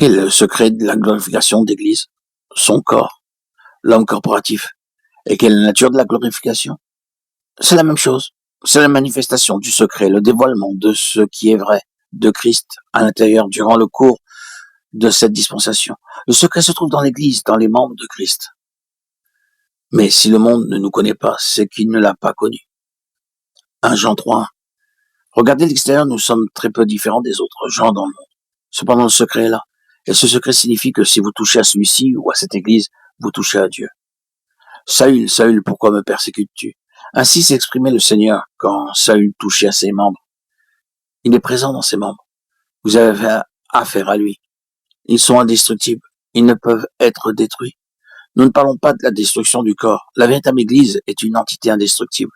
Quel est le secret de la glorification d'Église? Son corps, l'homme corporatif. Et quelle est la nature de la glorification? C'est la même chose. C'est la manifestation du secret, le dévoilement de ce qui est vrai de Christ à l'intérieur durant le cours de cette dispensation. Le secret se trouve dans l'Église, dans les membres de Christ. Mais si le monde ne nous connaît pas, c'est qu'il ne l'a pas connu. 1 Jean 3. Regardez l'extérieur, nous sommes très peu différents des autres gens dans le monde. Cependant, le secret est là. Et ce secret signifie que si vous touchez à celui-ci ou à cette Église, vous touchez à Dieu. Saül, Saül, pourquoi me persécutes-tu? Ainsi s'exprimait le Seigneur quand Saül touchait à ses membres. Il est présent dans ses membres. Vous avez affaire à lui. Ils sont indestructibles. Ils ne peuvent être détruits. Nous ne parlons pas de la destruction du corps. La véritable Église est une entité indestructible.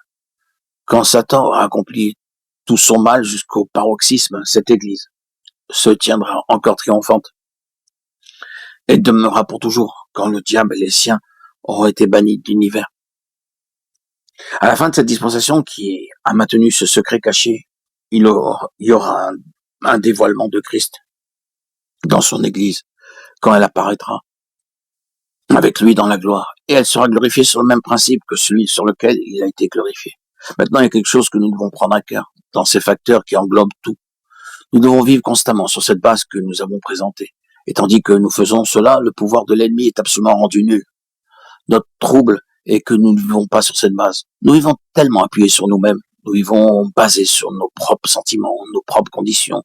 Quand Satan aura accompli tout son mal jusqu'au paroxysme, cette Église se tiendra encore triomphante et demeurera pour toujours quand le diable et les siens auront été bannis de l'univers. À la fin de cette dispensation qui a maintenu ce secret caché, il y aura un dévoilement de Christ dans son Église quand elle apparaîtra avec lui dans la gloire. Et elle sera glorifiée sur le même principe que celui sur lequel il a été glorifié. Maintenant, il y a quelque chose que nous devons prendre à cœur dans ces facteurs qui englobent tout. Nous devons vivre constamment sur cette base que nous avons présentée. Et tandis que nous faisons cela, le pouvoir de l'ennemi est absolument rendu nul. Notre trouble est que nous ne vivons pas sur cette base. Nous vivons tellement appuyés sur nous-mêmes. Nous vivons basés sur nos propres sentiments, nos propres conditions,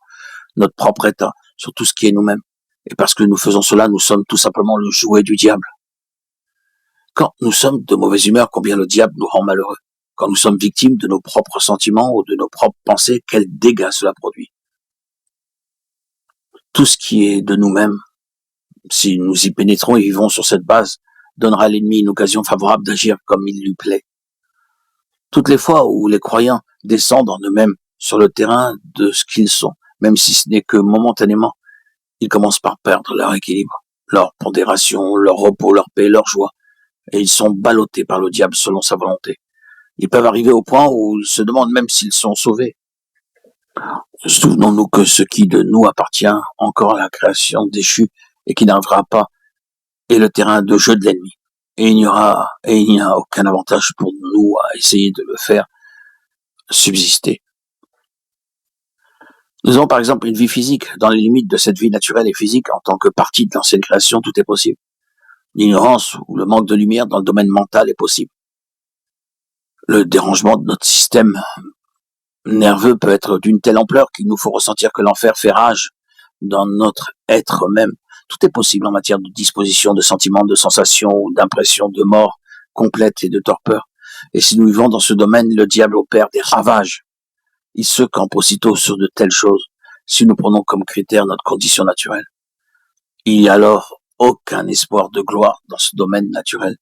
notre propre état, sur tout ce qui est nous-mêmes. Et parce que nous faisons cela, nous sommes tout simplement le jouet du diable. Quand nous sommes de mauvaise humeur, combien le diable nous rend malheureux. Quand nous sommes victimes de nos propres sentiments ou de nos propres pensées, quels dégâts cela produit. Tout ce qui est de nous-mêmes, si nous y pénétrons et vivons sur cette base, donnera à l'ennemi une occasion favorable d'agir comme il lui plaît. Toutes les fois où les croyants descendent en eux-mêmes sur le terrain de ce qu'ils sont, même si ce n'est que momentanément, ils commencent par perdre leur équilibre, leur pondération, leur repos, leur paix, leur joie, et ils sont ballottés par le diable selon sa volonté. Ils peuvent arriver au point où ils se demandent même s'ils sont sauvés. Souvenons-nous que ce qui de nous appartient encore à la création déchue et qui n'arrivera pas est le terrain de jeu de l'ennemi. Et il n'y a aucun avantage pour nous à essayer de le faire subsister. Nous avons par exemple une vie physique. Dans les limites de cette vie naturelle et physique, en tant que partie de l'ancienne création, tout est possible. L'ignorance ou le manque de lumière dans le domaine mental est possible. Le dérangement de notre système nerveux peut être d'une telle ampleur qu'il nous faut ressentir que l'enfer fait rage dans notre être même. Tout est possible en matière de disposition, de sentiments, de sensations, d'impressions, de mort complète et de torpeur. Et si nous vivons dans ce domaine, le diable opère des ravages. Il se campe aussitôt sur de telles choses. Si nous prenons comme critère notre condition naturelle, il n'y a alors aucun espoir de gloire dans ce domaine naturel.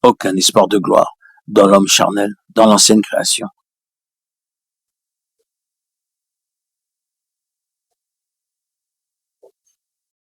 Aucun espoir de gloire dans l'homme charnel, dans l'ancienne création.